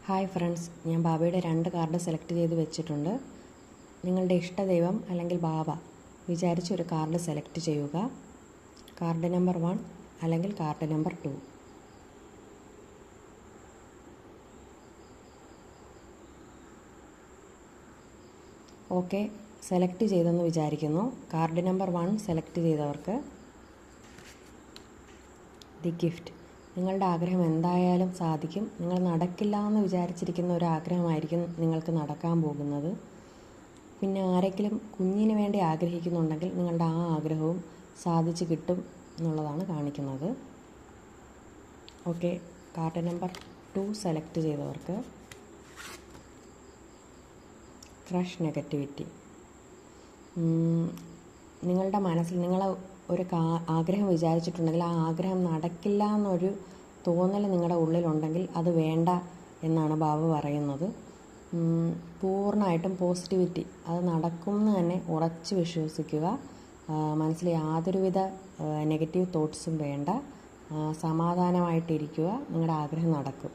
Hi friends, ഞാൻ ബാബയുടെ 2 card select ചെയ്ത് വെച്ചിട്ടുണ്ട്. നിങ്ങളുടെ ഇഷ്ടദൈവം അല്ലെങ്കിൽ ബാബ വിചാരിച്ച് ഒരു കാർഡ് സെലക്ട് ചെയ്യുക. കാർഡ് നമ്പർ 1 അല്ലെങ്കിൽ കാർഡ് നമ്പർ 2. ഓക്കെ, സെലക്ട് ചെയ്തെന്ന് വിചാരിക്കുന്നു. കാർഡ് നമ്പർ 1 സെലക്ട് ചെയ്തവർക്ക് ദി ഗിഫ്റ്റ്. നിങ്ങളുടെ ആഗ്രഹം എന്തായാലും സാധിക്കും. നിങ്ങൾ നടക്കില്ല എന്ന് വിചാരിച്ചിരിക്കുന്ന ഒരു ആഗ്രഹമായിരിക്കും നിങ്ങൾക്ക് നടക്കാൻ പോകുന്നത്. പിന്നെ ആരെങ്കിലും കുഞ്ഞിന് വേണ്ടി ആഗ്രഹിക്കുന്നുണ്ടെങ്കിൽ നിങ്ങളുടെ ആ ആഗ്രഹവും സാധിച്ചു കിട്ടും എന്നുള്ളതാണ് കാണിക്കുന്നത്. ഓക്കെ, കാർഡ് നമ്പർ 2 സെലക്ട് ചെയ്തവർക്ക് ക്രഷ് നെഗറ്റിവിറ്റി. നിങ്ങളുടെ മനസ്സിൽ നിങ്ങൾ ഒരു ആഗ്രഹം വിചാരിച്ചിട്ടുണ്ടെങ്കിൽ ആ ആഗ്രഹം നടക്കില്ല എന്നൊരു തോന്നൽ നിങ്ങളുടെ ഉള്ളിലുണ്ടെങ്കിൽ അത് വേണ്ട എന്നാണ് ബാബ പറയുന്നത്. പൂർണ്ണമായിട്ടും പോസിറ്റിവിറ്റി, അത് നടക്കുമെന്ന് തന്നെ ഉറച്ച് വിശ്വസിക്കുക. മനസ്സിൽ യാതൊരുവിധ നെഗറ്റീവ് തോട്ട്സും വേണ്ട. സമാധാനമായിട്ടിരിക്കുക, നിങ്ങളുടെ ആഗ്രഹം നടക്കും.